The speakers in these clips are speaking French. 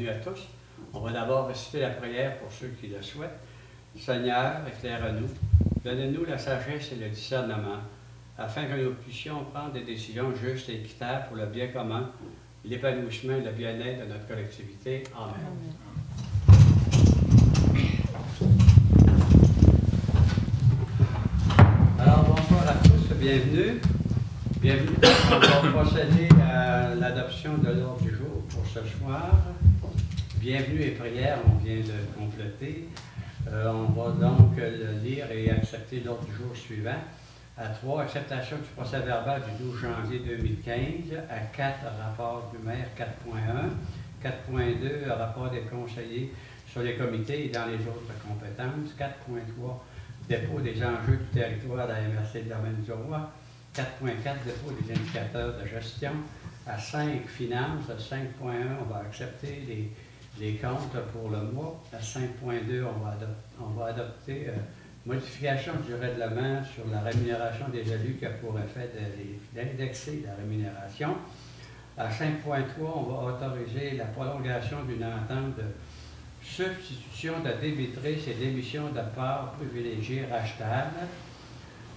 bienvenue à tous. On va d'abord réciter la prière pour ceux qui le souhaitent. Seigneur, éclaire-nous, donnez-nous la sagesse et le discernement, afin que nous puissions prendre des décisions justes et équitables pour le bien commun, l'épanouissement et le bien-être de notre collectivité. Amen. Alors, bonsoir à tous, bienvenue. Bienvenue. On va procéder à l'adoption de l'ordre du jour pour ce soir. Bienvenue et prière, on vient de compléter. On va donc le lire et accepter l'ordre du jour suivant. À 3, acceptation du procès-verbal du 12 janvier 2015. À 4, rapport du maire 4.1. 4.2, rapport des conseillers sur les comités et dans les autres compétences. 4.3, dépôt des enjeux du territoire de la MRC de Domaine du Roi. 4.4, dépôt des indicateurs de gestion. À 5, finances. À 5.1, on va accepter les comptes pour le mois. À 5.2, on va adopter modification du règlement sur la rémunération des élus qui a pour effet d'indexer la rémunération. À 5.3, on va autoriser la prolongation d'une entente de substitution de débitrice et d'émission de parts privilégiées rachetables.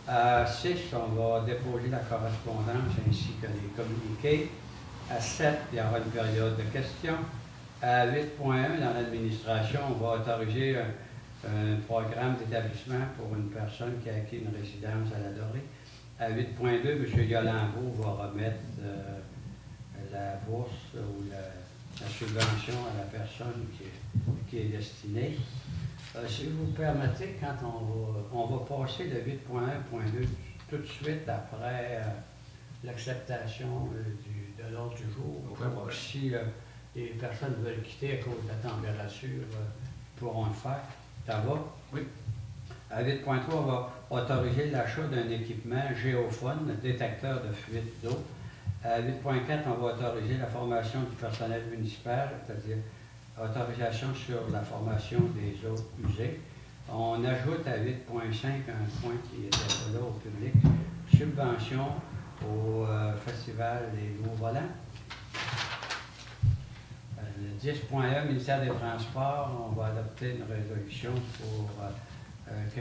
À 6, on va déposer la correspondance ainsi que les communiqués. À 7, il y aura une période de questions. À 8.1, dans l'administration, on va autoriser un programme d'établissement pour une personne qui a acquis une résidence à la Dorée. À 8.2, M. Yolambeau va remettre la bourse ou la subvention à la personne qui est destinée. Si vous permettez, quand on va passer de 8.1.2 tout de suite après l'acceptation de l'ordre du jour, pour si les personnes veulent quitter à cause de la température, pourront le faire. Ça va? Oui. À 8.3, on va autoriser l'achat d'un équipement géophone, détecteur de fuite d'eau. À 8.4, on va autoriser la formation du personnel municipal, c'est-à-dire autorisation sur la formation des eaux usées. On ajoute à 8.5 un point qui était là au public, subvention au festival des Nouveaux Volants. 10.1, ministère des Transports, on va adopter une résolution pour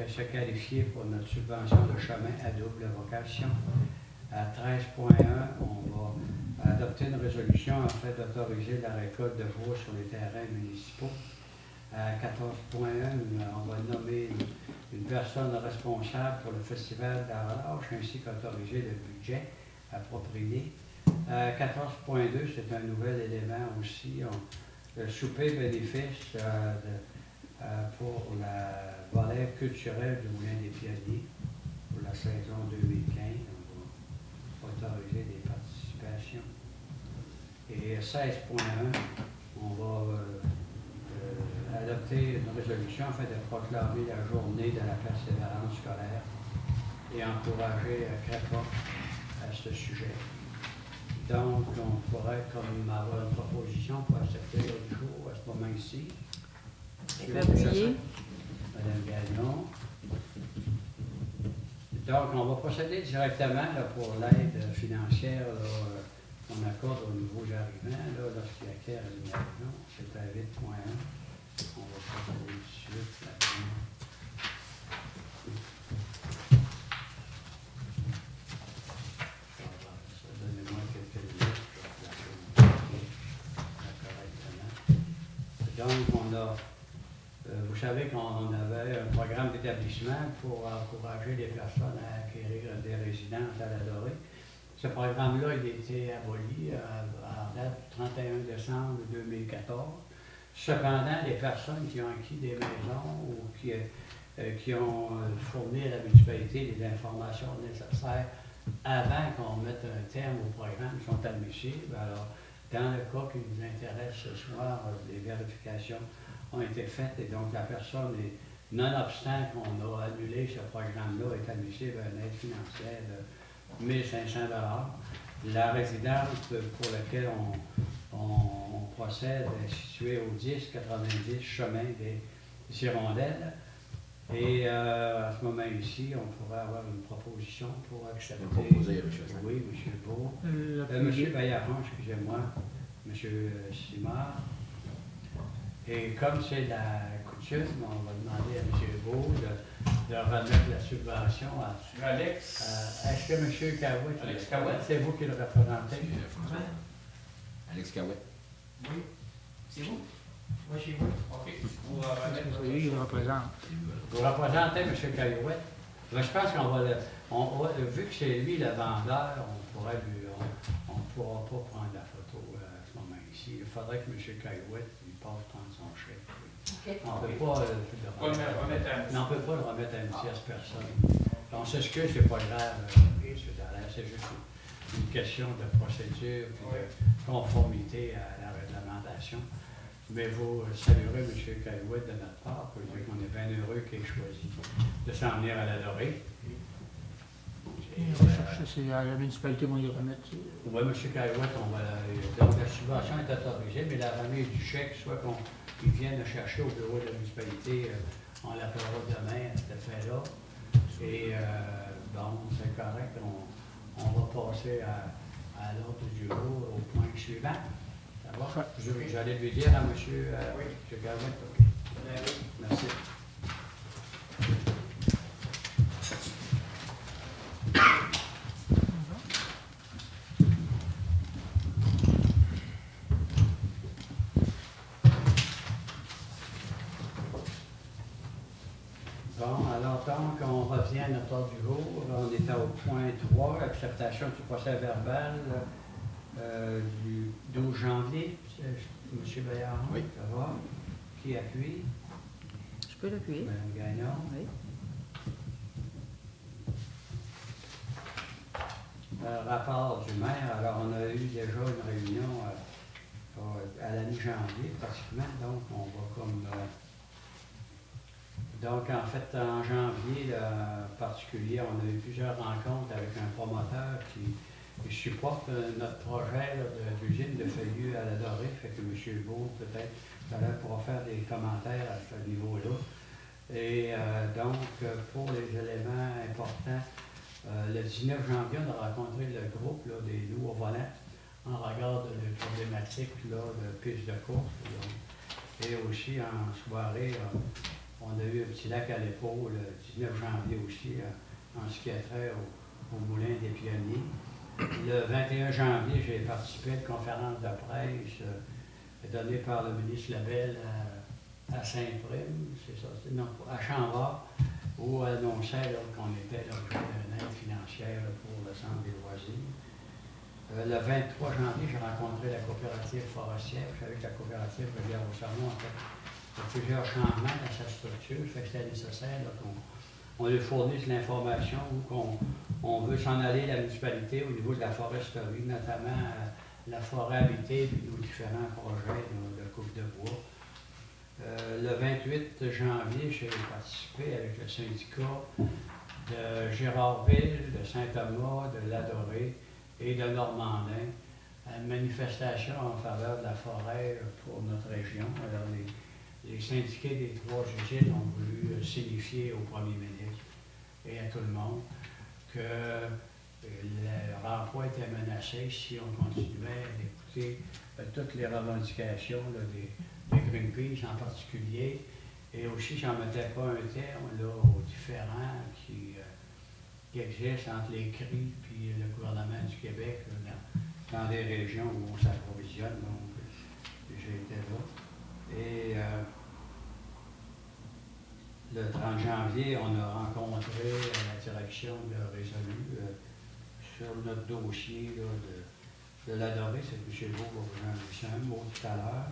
se qualifier pour notre subvention de chemin à double vocation. À 13.1, on va adopter une résolution en fait d'autoriser la récolte de bois sur les terrains municipaux. À 14.1, on va nommer une personne responsable pour le festival de la relâche ainsi qu'autoriser le budget approprié. 14.2, c'est un nouvel élément aussi, le souper bénéfice pour la volet culturelle du Moulin des Pionniers pour la saison 2015. On va autoriser des participations. Et 16.1, on va adopter une résolution afin de proclamer la journée de la persévérance scolaire et encourager CREPA à ce sujet. Donc, on pourrait comme avoir une proposition pour accepter l'ordre du jour à ce moment ici. Madame Gagnon. Donc, on va procéder directement là, pour l'aide financière qu'on accorde aux nouveaux arrivants lorsqu'ils acquièrent une maison. C'est à 8.1. On va procéder tout de suite là-dedans. Donnez-moi quelques minutes pour la correctement. Donc, on a, vous savez qu'on avait un programme d'établissement pour encourager les personnes à acquérir des résidences à la Dorée. Ce programme-là, il a été aboli à date du 31 décembre 2014. Cependant, les personnes qui ont acquis des maisons ou qui ont fourni à la municipalité les informations nécessaires avant qu'on mette un terme au programme sont admissibles. Alors, dans le cas qui nous intéresse ce soir, les vérifications ont été faites et donc la personne, nonobstant qu'on a annulé ce programme-là, est admissible à une aide financière de 1 500 $. La résidence pour laquelle on procède est située au 1090 chemin des Hirondelles. Et à ce moment ici, on pourrait avoir une proposition pour accepter. Oui, M. Beau. M. Baillarron, excusez-moi. M. Simard. Et comme c'est la coutume, on va demander à M. Beau de remettre la subvention à... Alex. Est-ce que M. Cahouette, Alex Cahouette. c'est vous qui le représentez? Alex Cahouette. Oui. C'est vous? Moi, c'est vous. OK. Vous remettre. C'est lui qui le représente. Vous représentez M. Cahouette? Ben, je pense qu'on va vu que c'est lui le vendeur, on pourrait on ne pourra pas prendre la photo à ce moment ici. Il faudrait que M. Cahouette lui passe prendre son chèque. OK. On ne peut pas on peut pas le remettre à une tierce personne. On s'excuse, c'est pas grave, c'est juste une question de procédure et de conformité à la réglementation. Mais vous saluerez M. Cahouette de notre part, pour dire qu'on est bien heureux qu'il ait choisi de s'en venir à l'Adoré. C'est à la municipalité, on y remettre. Oui, M. Cahouette, donc la subvention est autorisée, mais la remise du chèque, soit qu'ils viennent le chercher au bureau de la municipalité, on l'appellera demain à cet effet-là. Et bon, c'est correct, on va passer à l'ordre du jour au point suivant. Ça va? J'allais lui dire à M. Cahouette, OK. Merci. Bon, alors donc, on revient à notre ordre du jour. On était au point 3, acceptation du procès verbal du 12 janvier. M. Bayard, Oui. ça va? Qui appuie? Je peux l'appuyer? Mme Gagnon. Oui. Rapport du maire. Alors, on a eu déjà une réunion à la mi-janvier, pratiquement. Donc, on va comme... Donc, en fait, en janvier, en particulier, on a eu plusieurs rencontres avec un promoteur qui supporte notre projet d'usine de feuillus à l'Adoré. Fait que M. Beau, peut-être, pourra faire des commentaires à ce niveau-là. Et donc, pour les éléments importants, le 19 janvier, on a rencontré le groupe là, des loups au volant en regard de la problématique là, de piste de course. Et aussi, en soirée, on a eu un petit lac à l'épaule le 19 janvier aussi, en ce qui a trait au Moulin des Pionniers. Le 21 janvier, j'ai participé à une conférence de presse donnée par le ministre Labelle à Saint-Prime, c'est ça, non, à Chambord, où elle annonçait qu'on était l'objet d'une aide financière pour le centre des loisirs. Le 23 janvier, j'ai rencontré la coopérative forestière. Vous savez que la coopérative Rivière-au-Saumon, en fait, il y a plusieurs changements dans sa structure. Ça fait que c'était nécessaire qu'on lui fournisse l'information ou qu'on veut s'en aller la municipalité au niveau de la foresterie, notamment la forêt habitée et nos différents projets de coupe de bois. Le 28 janvier, j'ai participé avec le syndicat de Gérardville, de Saint-Thomas, de l'Adoré et de Normandin à une manifestation en faveur de la forêt pour notre région. Alors, les syndiqués des trois usines ont voulu signifier au premier ministre et à tout le monde que leur emploi était menacé si on continuait à écouter toutes les revendications là, des Greenpeace en particulier, et aussi si on ne mettait pas un terme là, aux différends qui existent entre les CRI et le gouvernement du Québec là, dans des régions où on s'approvisionne. Donc, j'ai été là. Et le 30 janvier, on a rencontré la direction de Résolu sur notre dossier là, de l'Adoré. C'est M. Beau qui va vous en dire un mot tout à l'heure.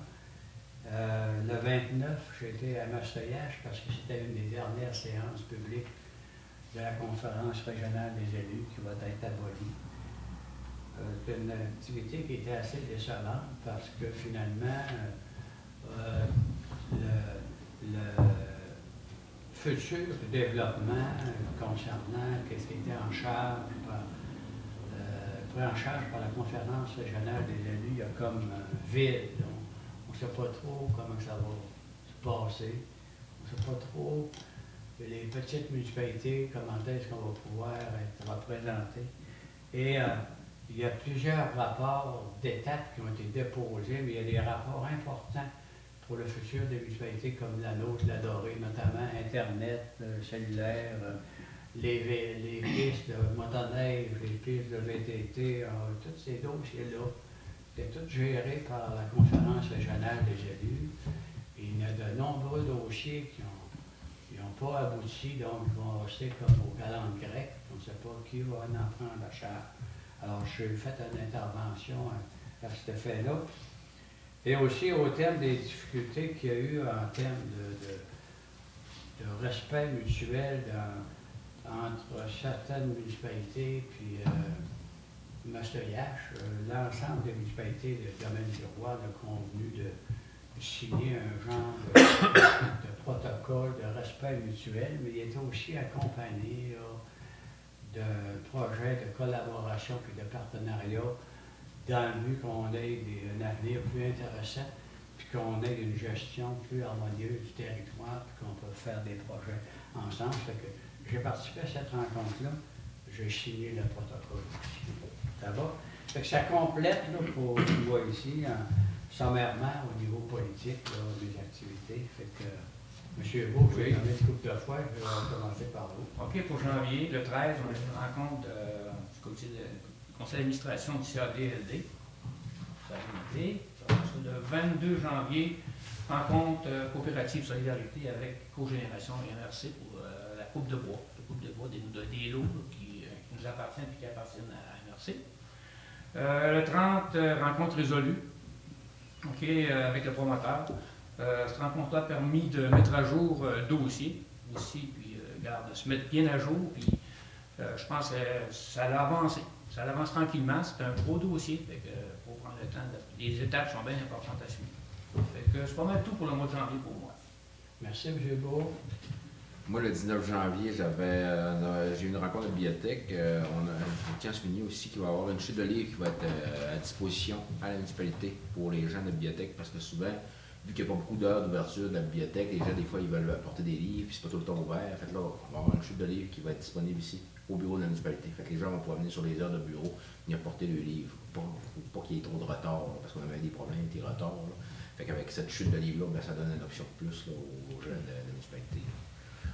Le 29, j'étais à Mastoyache parce que c'était une des dernières séances publiques de la conférence régionale des élus qui va être abolie. C'est une activité qui était assez décevante parce que finalement, le futur développement concernant ce qui était en charge pris en charge par la conférence régionale des élus, il y a comme vide. On ne sait pas trop comment ça va se passer. On ne sait pas trop les petites municipalités, comment est-ce qu'on va pouvoir être représentées. Et il y a plusieurs rapports d'étapes qui ont été déposés, mais il y a des rapports importants pour le futur des municipalités comme la nôtre, la Dorée, notamment Internet, cellulaire, les pistes de motoneige, les pistes de VTT, tous ces dossiers-là, c'est tout géré par la conférence régionale des élus. Et il y a de nombreux dossiers qui n'ont pas abouti, donc ils vont rester comme aux galantes grecques. On ne sait pas qui va en prendre la charge. Alors, j'ai fait une intervention à cet effet-là. Et aussi au terme des difficultés qu'il y a eu en termes de respect mutuel entre certaines municipalités puis Mastoyache, l'ensemble des municipalités du domaine du roi a convenu de signer un genre de protocole de respect mutuel, mais il était aussi accompagné d'un projet de collaboration puis de partenariat dans le but qu'on ait un avenir plus intéressant, puis qu'on ait une gestion plus harmonieuse du territoire, puis qu'on peut faire des projets ensemble. Fait que j'ai participé à cette rencontre-là, j'ai signé le protocole. Ça va? Fait que ça complète, là, pour moi ici, sommairement, au niveau politique, là, des activités. Fait que, M. Beau, je vais donner une couple de fois, je vais commencer par vous. OK, pour janvier, le 13, on a une rencontre du conseil d'administration du CADLD. Ça a été. Le 22 janvier, rencontre coopérative solidarité avec Cogénération et MRC pour la coupe de bois. La coupe de bois des lots là, qui nous appartiennent et qui appartiennent à MRC. Le 30, rencontre résolue, OK, avec le promoteur. Cette rencontre-là a permis de mettre à jour le dossier aussi, puis de se mettre bien à jour. Puis je pense que ça a avancé. Ça avance tranquillement. C'est un gros dossier. Fait que faut prendre le temps. Les étapes sont bien importantes à suivre. Fait que c'est pas mal tout pour le mois de janvier pour moi. Merci, M. Beau. Moi, le 19 janvier, j'ai eu une rencontre de bibliothèque. On tient à souligner aussi qu'il va y avoir une chute de livres qui va être à disposition à la municipalité pour les gens de la bibliothèque, parce que souvent, vu qu'il n'y a pas beaucoup d'heures d'ouverture de la bibliothèque, les gens, des fois, ils veulent apporter des livres, puis c'est pas tout le temps ouvert. En fait, là, on va avoir une chute de livres qui va être disponible ici, au bureau de la municipalité. Fait que les gens vont pouvoir venir sur les heures de bureau, y apporter le livre. Pas qu'il y ait trop de retard, là, parce qu'on avait des problèmes avec les retards. Là. Fait qu'avec cette chute de livres-là, ben, ça donne une option de plus là, aux gens de la municipalité.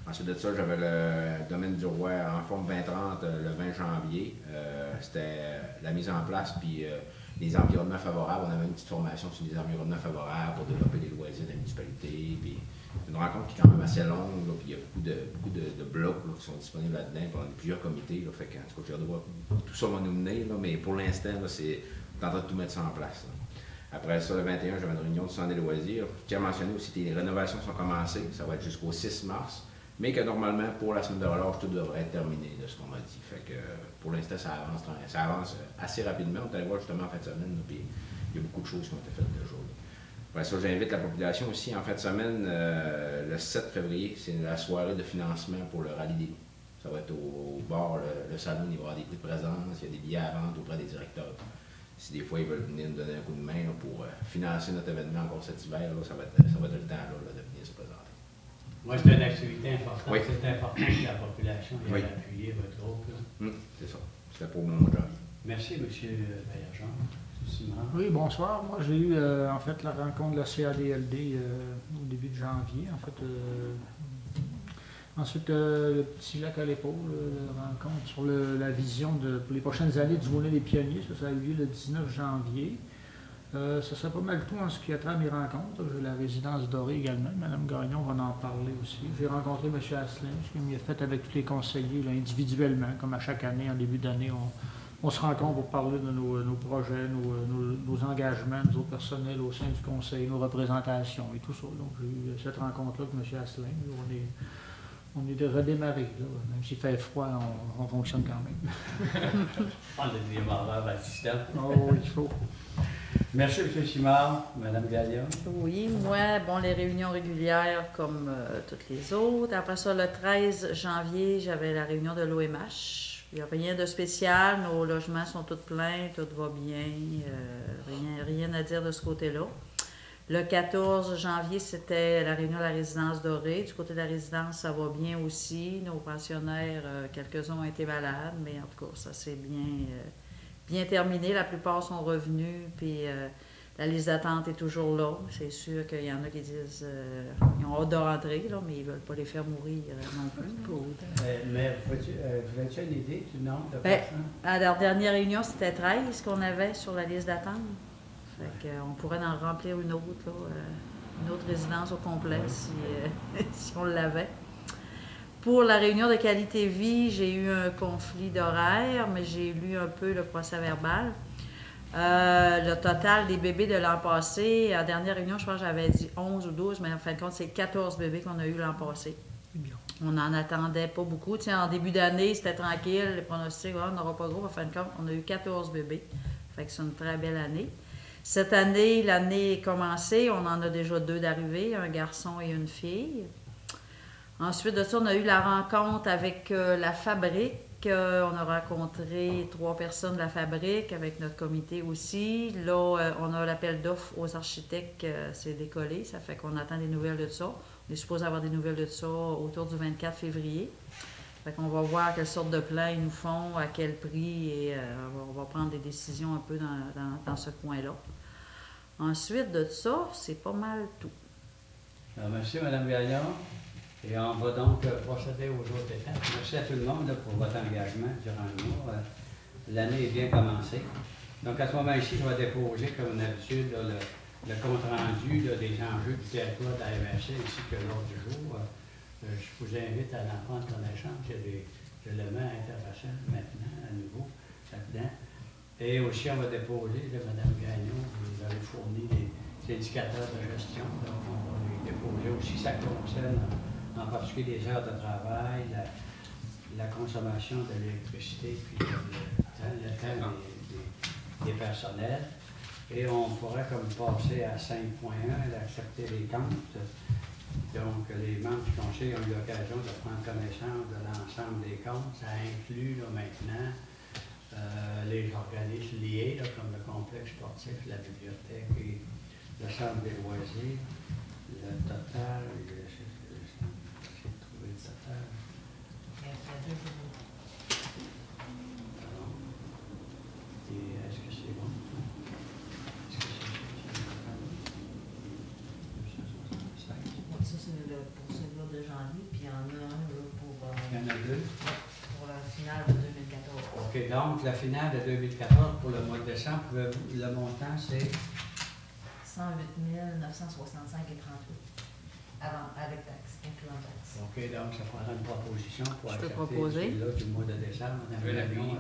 Ensuite de ça, j'avais le domaine du roi en forme 2030 le 20 janvier. C'était la mise en place, puis les environnements favorables. On avait une petite formation sur les environnements favorables pour développer les loisirs de la municipalité. Puis une rencontre qui est quand même assez longue, là, puis il y a beaucoup de blocs là, qui sont disponibles là-dedans. Puis on a plusieurs comités. Là, fait que, en tout cas, j'ai hâte de voir tout ça va nous mener, là, mais pour l'instant, c'est en train de tout mettre ça en place. Là. Après ça, le 21, j'avais une réunion du centre des loisirs. Je tiens à mentionner aussi que les rénovations sont commencées. Ça va être jusqu'au 6 mars. Mais que normalement, pour la semaine de relâche, tout devrait être terminé de ce qu'on m'a dit. Fait que pour l'instant, ça avance assez rapidement. On est allé voir justement en fin de semaine, là, puis il y a beaucoup de choses qui ont été faites déjà. Après ça, j'invite la population aussi. En fin de semaine, le 7 février, c'est la soirée de financement pour le rallye des loups. Ça va être au bar, le salon, il va y avoir des prix de présence, il y a des billets à vendre auprès des directeurs. Si des fois ils veulent venir nous donner un coup de main là, pour financer notre événement encore cet hiver, là, ça va être le temps là, de venir se présenter. Moi, c'est une activité importante. Oui. C'est important que la population vienne Oui. appuyer votre groupe. C'est ça. C'était pour mon mois de janvier. Merci, M. Baillargeon. Oui, bonsoir. Moi, j'ai eu en fait la rencontre de la CADLD au début de janvier. En fait, ensuite, le petit lac à l'épaule, la rencontre sur la vision pour les prochaines années du Moulin des Pionniers. Ça a eu lieu le 19 janvier. Ça serait pas mal tout en ce qui a trait à mes rencontres. J'ai la résidence dorée également. Mme Gagnon va en parler aussi. J'ai rencontré M. Asselin, ce qu'il m'a fait avec tous les conseillers là, individuellement, comme à chaque année, en début d'année. On se rencontre pour parler de nos projets, nos engagements, nos autres personnels au sein du conseil, nos représentations et tout ça. Donc j'ai eu cette rencontre-là avec M. Asselin. On est de redémarrer, là. Même s'il fait froid, on fonctionne quand même. On a des démarreurs assistants. Oh, il faut. Merci, M. Simard. Mme Gallion. Oui, moi, bon, les réunions régulières comme toutes les autres. Après ça, le 13 janvier, j'avais la réunion de l'OMH. Il n'y a rien de spécial. Nos logements sont tous pleins, tout va bien. Rien à dire de ce côté-là. Le 14 janvier, c'était la réunion de la résidence dorée. Du côté de la résidence, ça va bien aussi. Nos pensionnaires, quelques-uns ont été malades, mais en tout cas, ça s'est bien terminé. La plupart sont revenus. Puis La liste d'attente est toujours là. C'est sûr qu'il y en a qui disent ils ont hâte de rentrer, là, mais ils ne veulent pas les faire mourir non plus. Mais vous avez une idée du nombre de Ben, personnes? à la dernière réunion, c'était 13 qu'on avait sur la liste d'attente. Fait qu'on pourrait en remplir une autre, là, une autre résidence au complet si, si on l'avait. Pour la réunion de qualité vie, j'ai eu un conflit d'horaire, mais j'ai lu un peu le procès-verbal. Le total des bébés de l'an passé, à la dernière réunion, je pense que j'avais dit 11 ou 12, mais en fin de compte, c'est 14 bébés qu'on a eu l'an passé. On n'en attendait pas beaucoup. Tu sais, en début d'année, c'était tranquille, les pronostics, on n'aura pas gros. En fin de compte, on a eu 14 bébés. Fait que c'est une très belle année. Cette année, l'année est commencée. On en a déjà 2 d'arrivée, un garçon et une fille. Ensuite de ça, on a eu la rencontre avec la fabrique. On a rencontré 3 personnes de la fabrique avec notre comité aussi. Là, on a l'appel d'offres aux architectes, c'est décollé. Ça fait qu'on attend des nouvelles de ça. On est supposé avoir des nouvelles de ça autour du 24 février. Fait qu'on va voir quelle sorte de plan ils nous font, à quel prix, et on va prendre des décisions un peu dans ce coin-là. Ensuite de ça, c'est pas mal tout. Alors, merci, Mme Gagnon. Et on va donc procéder aux autres étapes. Merci à tout le monde là, pour votre engagement durant le mois. L'année est bien commencée. Donc, à ce moment-ci, je vais déposer, comme d'habitude, le compte-rendu des enjeux du territoire de la MRC ainsi que l'ordre du jour. Je vous invite à en prendre connaissance. Il y a des éléments intéressants maintenant, à nouveau, là-dedans. Et aussi, on va déposer, Mme Gagnon, vous avez fourni des indicateurs de gestion. Donc, on va les déposer aussi. Ça concerne en particulier les heures de travail, la consommation de l'électricité, puis le temps des personnels. Et on pourrait comme passer à 5.1, accepter les comptes. Donc, les membres du conseil ont eu l'occasion de prendre connaissance de l'ensemble des comptes. Ça inclut là, maintenant les organismes liés, là, comme le complexe sportif, la bibliothèque et le centre des loisirs. Le total, est-ce que c'est bon? Est-ce que c'est 265? Ça, c'est pour celui-là de janvier, puis il y en a un là, pour, Il y en a 2? pour la finale de 2014. OK, donc la finale de 2014 pour le mois de décembre, le montant c'est 108 965,38 avec taxes, incluant taxes. OK, donc ça prendra une proposition pour Je peux accepter proposer. celui-là du mois de décembre. Oui, la nuit.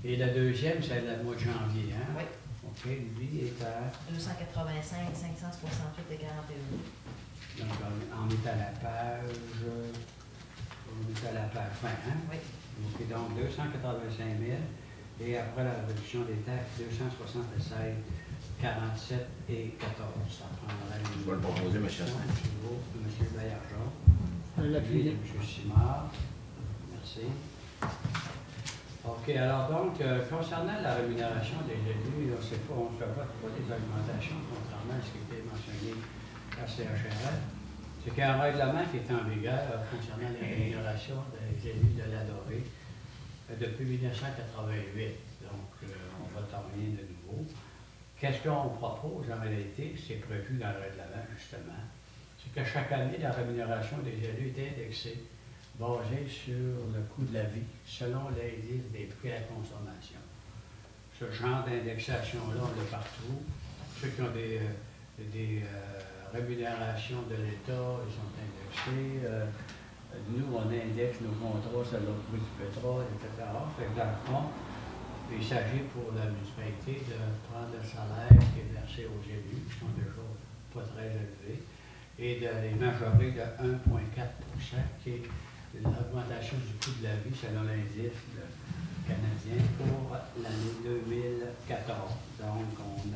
Et le deuxième, c'est le mois de janvier, hein? Oui. OK, lui est à... 285, 568 et 41. Donc, on est à la page... On est à la page 20, hein? Oui. OK, donc 285 000. Et après la réduction des taxes, 276, 47 et 14. Ça prendrait une... Je vais le proposer, M. M. Baillargeon. L'appui. M. Simard. Merci. OK, alors donc, concernant la rémunération des élus, on ne se vote pas des augmentations, contrairement à ce qui était mentionné à CHRL. C'est qu'il y a un règlement qui est en vigueur concernant les rémunérations des élus de l'Adoré depuis 1988. Donc, on ne vote rien de nouveau. Qu'est-ce qu'on propose en réalité? C'est prévu dans le règlement, justement. C'est que chaque année, la rémunération des élus est indexée, basée sur le coût de la vie, selon l'indice des prix à la consommation. Ce genre d'indexation-là, on l'a partout. Ceux qui ont des rémunérations de l'État, ils sont indexés. Nous, on indexe nos contrats selon le prix du pétrole, etc. Fait que dans le fond, il s'agit pour la municipalité de prendre le salaire qui est versé aux élus, qui sont déjà pas très élevés, et de les majorer de 1,4 qui est l'augmentation du coût de la vie selon l'indice canadien pour l'année 2014. Donc, on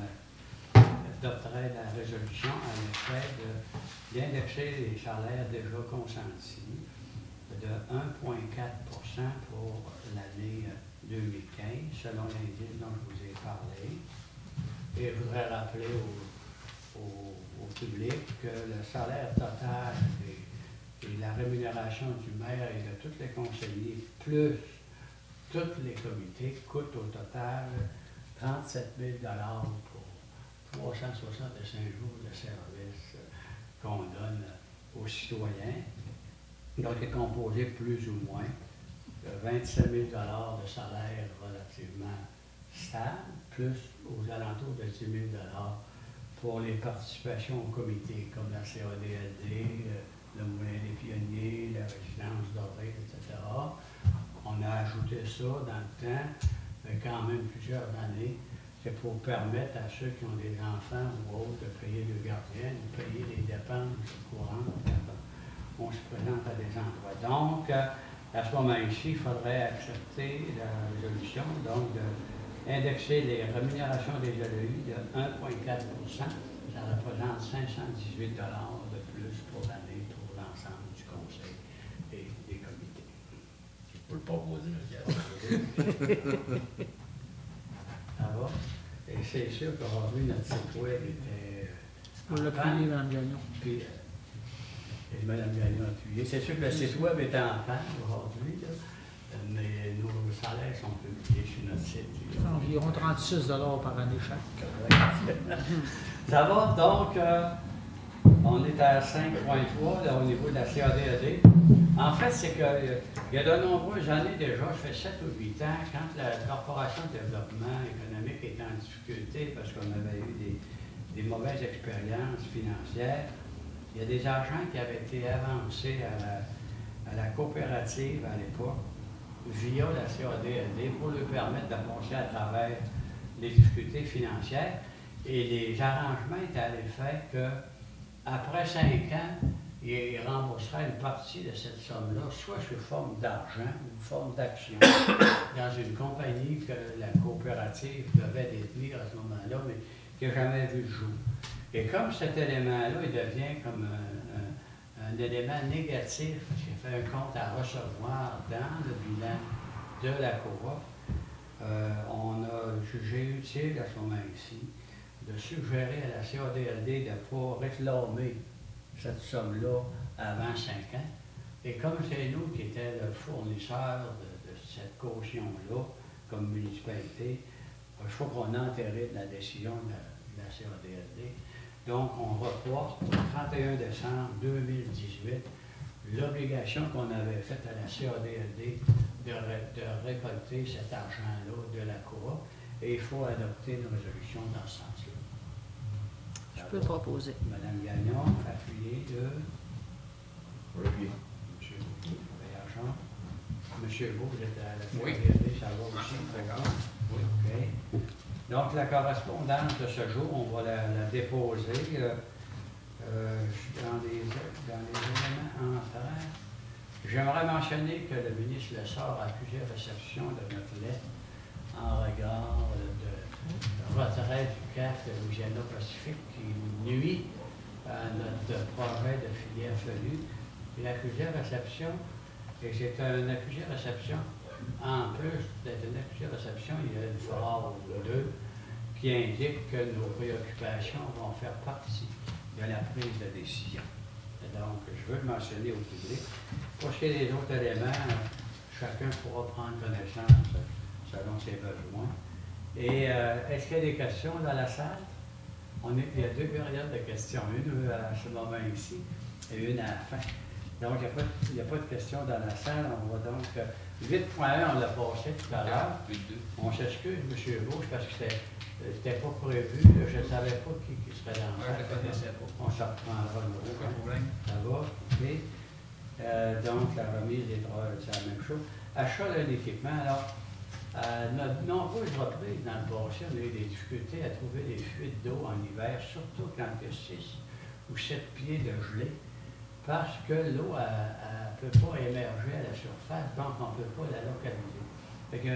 adopterait la résolution à l'effet d'indexer les salaires déjà consentis de 1,4 pour l'année 2015, selon l'indice dont je vous ai parlé. Et je voudrais rappeler au public que le salaire total et la rémunération du maire et de tous les conseillers, plus tous les comités, coûte au total 37 000 pour 365 jours de service qu'on donne aux citoyens. Donc, il est composé plus ou moins de 27 000 de salaire relativement stable, plus aux alentours de 10 000 pour les participations au comité, comme la CADLD, le Moulin des Pionniers, la Résidence dorée, etc. On a ajouté ça dans le temps, quand même plusieurs années. C'est pour permettre à ceux qui ont des enfants ou autres de payer le gardien, de payer les dépenses courantes quand on se présente à des endroits. Donc, à ce moment-ci, il faudrait accepter la résolution, donc d'indexer les rémunérations des LEU de 1,4 %. Ça représente 518 $ de plus pour l'année pour l'ensemble du conseil et des comités. Je peux le proposer, le Ça va? Et c'est sûr qu'aujourd'hui, notre site web était On l'a appuyé, Mme Gagnon. Puis, et Mme Gagnon a appuyé. C'est sûr que le site web est en panne aujourd'hui, là, mais nos salaires sont publiés sur notre site. Environ 36 $ par année chaque. Ça va? Donc, on est à 5,3 là, au niveau de la CADAD. En fait, c'est qu'il y a de nombreuses années déjà, je fais 7 ou 8 ans, quand la Corporation de développement économique était en difficulté parce qu'on avait eu des mauvaises expériences financières, il y a des argents qui avaient été avancés à la coopérative à l'époque, via la CADLD, pour lui permettre de passer à travers les difficultés financières. Et les arrangements étaient à l'effet qu'après 5 ans, il rembourserait une partie de cette somme-là, soit sous forme d'argent ou forme d'action, dans une compagnie que la coopérative devait détenir à ce moment-là, mais qui n'a jamais vu le jour. Et comme cet élément-là, il devient comme un élément négatif, parce qu'il fait un compte à recevoir dans le bilan de la coop, on a jugé utile à ce moment-ci de suggérer à la CADLD de ne pas réclamer cette somme-là avant 5 ans. Et comme c'est nous qui étions le fournisseur de cette caution-là, comme municipalité, il faut qu'on entérine la décision de la CADLD. Donc, on reporte au 31 décembre 2018 l'obligation qu'on avait faite à la CADLD de récolter cet argent-là de la coop. Et il faut adopter une résolution dans ce sens-là. Je peux proposer. Madame Gagnon, appuyé de... Oui. Monsieur Béargent. Monsieur Beau, vous êtes à la Oui. CADLD, ça va aussi. D'accord. Oui, OK. Donc, la correspondance de ce jour, on va la déposer dans les éléments entrants. J'aimerais mentionner que le ministre Lessard a plusieurs réceptions de notre lettre en regard de retrait du CAF de Louisiana-Pacifique qui nuit à notre projet de filière FELU. Il a plusieurs réceptions, et c'est un accusé réception. En plus d'être un accusé réception, il y a une phrase ou deux qui indique que nos préoccupations vont faire partie de la prise de décision. Et donc, je veux le mentionner au public. Pour ce qui est des autres éléments, chacun pourra prendre connaissance selon ses besoins. Et est-ce qu'il y a des questions dans la salle? Il y a 2 périodes de questions, une à ce moment ici et une à la fin. Donc, il n'y a pas de questions dans la salle. On va donc 8.1, on l'a passé tout à l'heure. On s'excuse, M. Gauche, parce que c'était pas prévu. Je ne savais pas qui serait dans la salle. Je ne connaissais pas. On s'en reprendra le Aucun problème. Ça va, OK. Donc, la remise des travailleurs, c'est la même chose. Achat d'un équipement. Alors, à de nombreuses reprises dans le passé, on a eu des difficultés à trouver des fuites d'eau en hiver, surtout quand il y a 6 ou 7 pieds de gelée, parce que l'eau ne peut pas émerger à la surface, donc on ne peut pas la localiser. Fait qu'il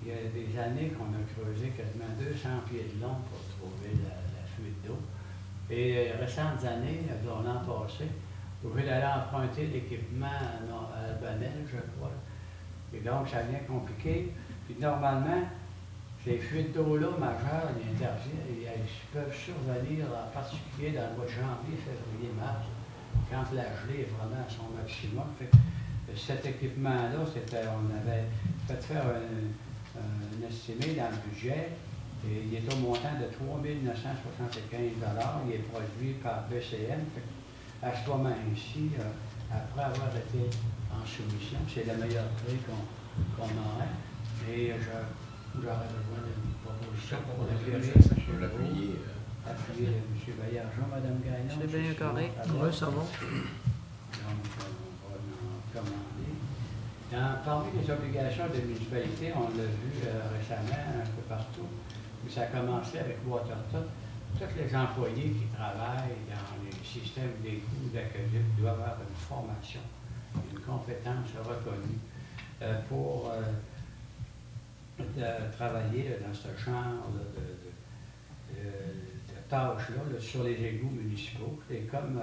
y a des années qu'on a creusé quasiment 200 pieds de long pour trouver la fuite d'eau. Et les récentes années, l'an passé, au lieu d'aller emprunter l'équipement à Albanel, je crois. Et donc, ça devient compliqué. Puis normalement, ces fuites d'eau-là majeures, elles peuvent survenir, en particulier dans le mois de janvier, février, mars, quand la gelée est vraiment à son maximum. Fait que cet équipement-là, on avait fait faire un estimé dans le budget, Et il est au montant de 3 975 $. Il est produit par BCM. À ce moment-ci, après avoir été en soumission, c'est le meilleur prix qu'on aurait. Et j'aurais besoin d'une proposition pour l'appuyer. Je peux l'appuyer. Appuyer M. Baillargeon, Mme Gagnon. C'est bien correct. Oui, ça va. Donc, on va en commander. Parmi les obligations des municipalités, on l'a vu récemment un peu partout, où ça a commencé avec Waterton. Tous les employés qui travaillent dans les systèmes d'égout d'aqueduc doivent avoir une formation, une compétence reconnue pour travailler dans ce genre de tâches-là sur les égouts municipaux. Et comme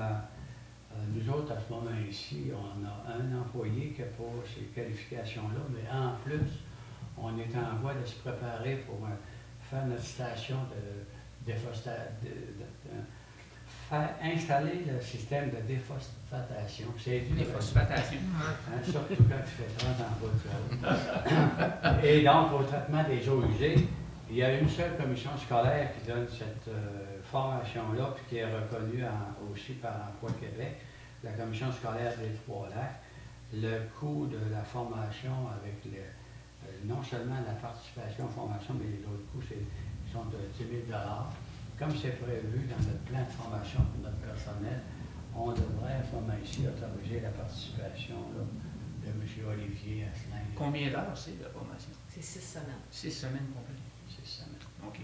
nous autres, à ce moment-ci, on a un employé qui a pour ces qualifications-là, mais en plus, on est en voie de se préparer pour faire notre station de faire installer le système de déphosphatation. C'est dur. Déphosphatation. Surtout quand tu fais 30 en bas de Et donc, au traitement des eaux usées, il y a une seule commission scolaire qui donne cette formation-là, puis qui est reconnue aussi par Emploi Québec, la commission scolaire des Trois-Lacs. Le coût de la formation avec non seulement la participation en formation, mais les autres coûts sont de 10 000 $. Comme c'est prévu dans notre plan de formation pour notre personnel, on devrait à ce moment-ci autoriser la participation là, de M. Olivier Asselin. Combien d'heures c'est de formation? C'est 6 semaines. 6 semaines complètes. 6 semaines. OK.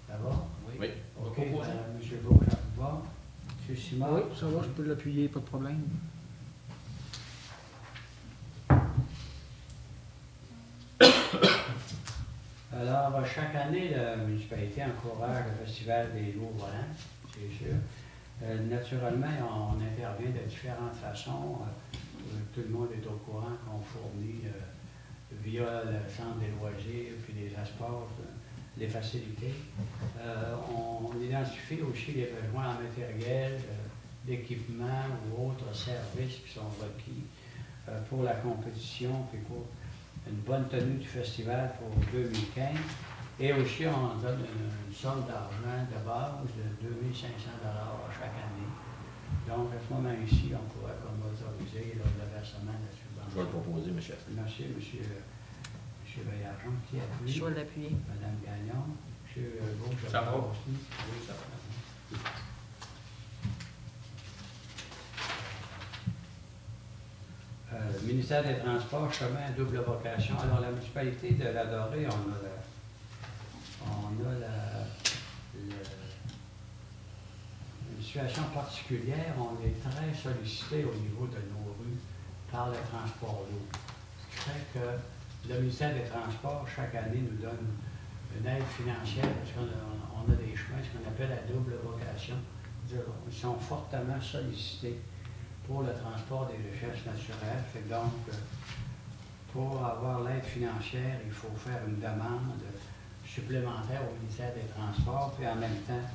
Ça va? Oui. OK. Proposer. M. Gauche, ça vous va? M. Simard? Oui, ça va, je peux l'appuyer, pas de problème. Alors, chaque année, la municipalité encourage le Festival des loups volants, c'est sûr. Naturellement, on intervient de différentes façons. Tout le monde est au courant qu'on fournit via le centre des loisirs, puis les espaces, les facilités. On identifie aussi les besoins en matériel, d'équipement ou autres services qui sont requis pour la compétition, puis pour une bonne tenue du festival pour 2015. Et aussi, on donne une somme d'argent de base de 2 500 $ chaque année. Donc, à ce moment-ci, on pourrait comme autoriser le versement de la subvention. Je vais le proposer, M. Chef. Merci, M. Baillargeon, qui appuie. Je vais l'appuyer. Mme Gagnon. M. Gauche, Ça va. aussi. Oui, ça va. Le ministère des Transports, chemin à double vocation. Alors, la municipalité de la Dorée, une situation particulière. On est très sollicité au niveau de nos rues par le transport d'eau. Ce qui fait que le ministère des Transports, chaque année, nous donne une aide financière parce qu'on a des chemins, ce qu'on appelle à double vocation. Ils sont fortement sollicités pour le transport des richesses naturelles. Fait que donc, pour avoir l'aide financière, il faut faire une demande supplémentaire au ministère des Transports, puis en même temps,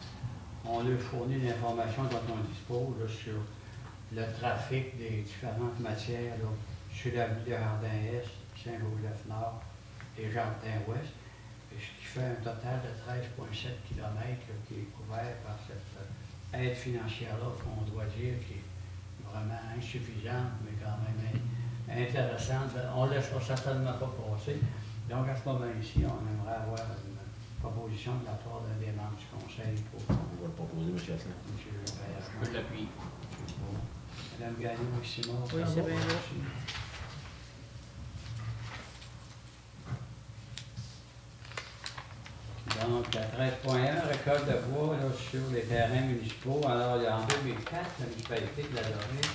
on leur fournit l'information dont on dispose là, sur le trafic des différentes matières là, sur l'avenue de Jardin-Est, Saint-Joseph-Nord et Jardin-Ouest, ce qui fait un total de 13,7 km qui est couvert par cette aide financière-là qu'on doit dire qui est vraiment insuffisante, mais quand même intéressante. On ne laissera certainement pas passer. Donc, à ce moment-ci, on aimerait avoir une proposition de la part d'un des membres du conseil pour Je vais le proposer, M. Chef. M. Je peux l'appuyer. Mme Gagnon et Simon. Oui, c'est bien là. Donc, la 13.1, récolte de bois là, sur les terrains municipaux. Alors, en 2004, la municipalité de la Dorée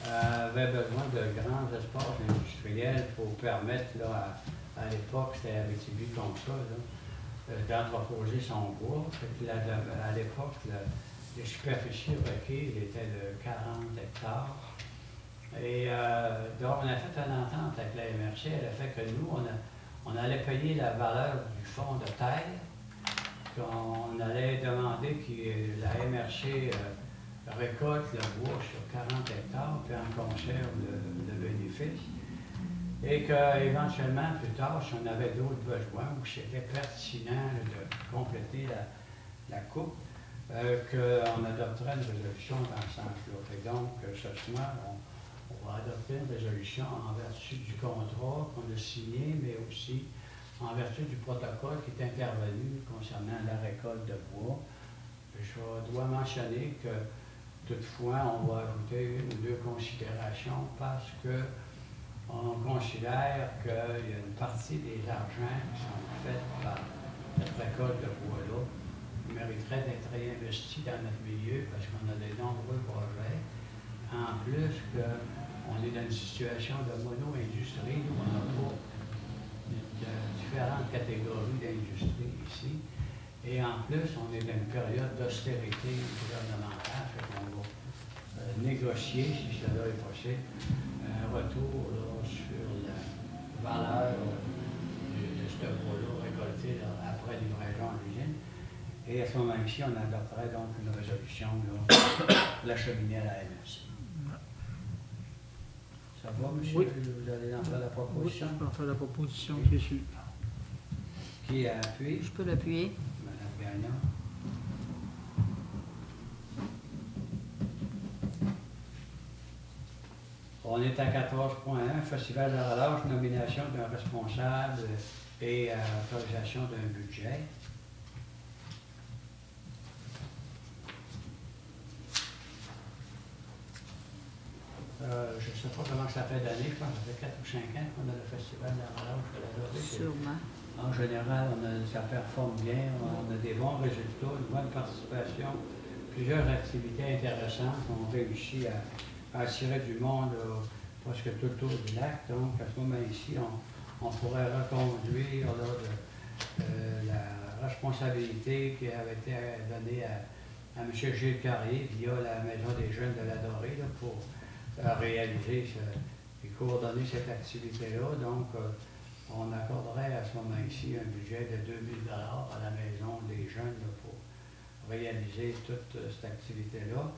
avait besoin de grands espaces industriels pour permettre, là, à l'époque, c'était Abitibi comme ça, d'entreposer son bois. Fait que à l'époque, les superficies requises étaient de 40 hectares. Et donc, on a fait une entente avec la MRC. Elle a fait que nous, on allait payer la valeur du fonds de terre, qu'on allait demander que la MRC récolte le bois sur 40 hectares, puis en conserve le bénéfice. Et qu'éventuellement, plus tard, si on avait d'autres besoins ou si c'était pertinent de compléter la coupe, qu'on adopterait une résolution dans ce sens-là. Et donc, ce soir, on va adopter une résolution en vertu du contrat qu'on a signé, mais aussi en vertu du protocole qui est intervenu concernant la récolte de bois. Je dois mentionner que toutefois, on va ajouter une ou deux considérations parce que on considère qu'il y a une partie des argents qui sont faits par cette récolte de bois-là qui mériterait d'être réinvestis dans notre milieu parce qu'on a de nombreux projets. En plus qu'on est dans une situation de mono-industrie où on n'a pas différentes catégories d'industrie ici. Et en plus, on est dans une période d'austérité gouvernementale, fait qu'on va négocier, si cela est possible, un retour là, sur la valeur de ce bois-là récolté là, après livraison à l'usine. Et à ce moment-ci, on adopterait donc une résolution là, de la cheminée à la MRC. Ça va, monsieur? Oui. Vous allez en faire la proposition? Oui, je vais en faire la proposition qui est suivie. Qui appuie? Je peux l'appuyer. Madame Gagnon. On est à 14.1, Festival de la relâche, nomination d'un responsable et autorisation d'un budget. Je ne sais pas comment ça fait d'années, je pense que ça fait 4 ou 5 ans qu'on a le Festival de la relâche de la Dorée. Sûrement. En général, ça performe bien, on a des bons résultats, une bonne participation, plusieurs activités intéressantes. On réussit à attirer du monde presque tout autour du lac. Donc, à ce moment-ci, on pourrait reconduire là, la responsabilité qui avait été donnée à M. Gilles Carrier via la Maison des jeunes de la Dorée là, pour réaliser et coordonner cette activité-là. Donc, on accorderait à ce moment-ci un budget de 2 000 à la Maison des jeunes là, pour réaliser toute cette activité-là.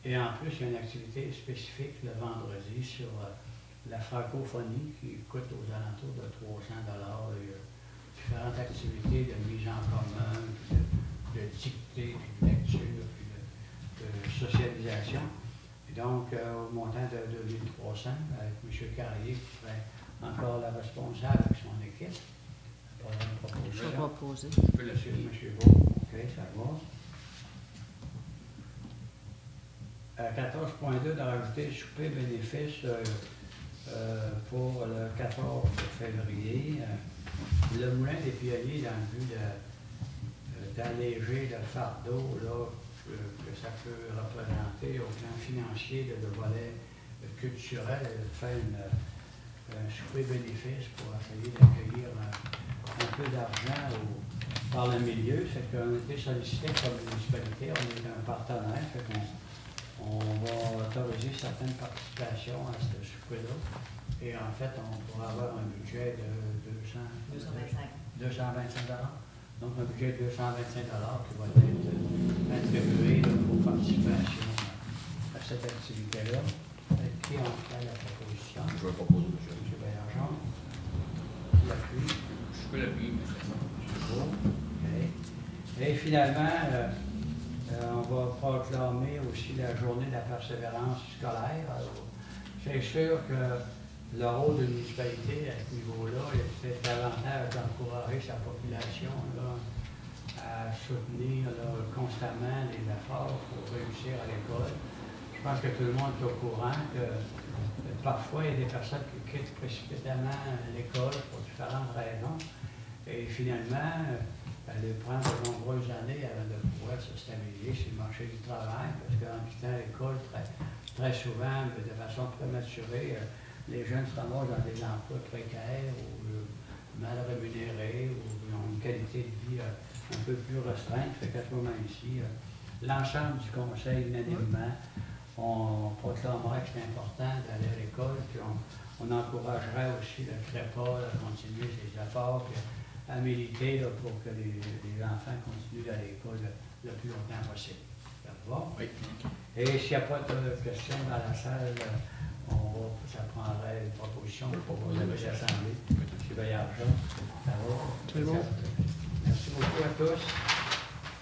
Et en plus, il y a une activité spécifique le vendredi sur la francophonie qui coûte aux alentours de 300 $. Il y a différentes activités de mise en commun, de dictée, puis de lecture, puis de socialisation. Et donc, au montant de 2 300 avec M. Carrier qui serait encore la responsable avec son équipe. Je vais proposer. Je peux laisser M. Beau. OK, ça va. 14.2 de rajouter le souper bénéfice pour le 14 février. Le moulin des pionniers dans le but d'alléger le fardeau là, que ça peut représenter au plan financier de le volet culturel, faire un souper bénéfice pour essayer d'accueillir un peu d'argent par le milieu. C'est qu'on a été sollicité comme municipalité, on est un partenaire, fait qu'on va autoriser certaines participations à ce souper-là. Et en fait, on pourra avoir un budget de 225 $. Donc, un budget de 225 $ qui va être attribué pour participation à cette activité-là. Qui en fait la proposition? Je vais proposer, monsieur. M. Baillargeon. L'appui. Je peux l'appuyer, monsieur. Beau. Okay. Et finalement, on va proclamer aussi la journée de la persévérance scolaire. C'est sûr que le rôle de l'municipalité à ce niveau-là, c'est davantage d'encourager sa population là, à soutenir là, constamment les efforts pour réussir à l'école. Je pense que tout le monde est au courant que parfois il y a des personnes qui quittent précipitamment l'école pour différentes raisons. Et finalement, elle prend de nombreuses années avant de pouvoir se stabiliser sur le marché du travail, parce qu'en quittant l'école très souvent, de façon prématurée, les jeunes se ramassent dans des emplois précaires ou mal rémunérés ou ont une qualité de vie un peu plus restreinte. Fait qu'à ce moment-ci, l'ensemble du conseil, unanimement, on proclamerait que c'est important d'aller à l'école, puis on encouragerait aussi le CREPA à continuer ses efforts, puis à militer là, pour que les enfants continuent d'aller à l'école le plus longtemps possible. Ça va? Oui. Et s'il n'y a pas de questions dans la salle, on va ça prendrait une proposition pour vous avez l'Assemblée. M. Bayarja, ça va? C'est bon. Merci beaucoup à tous.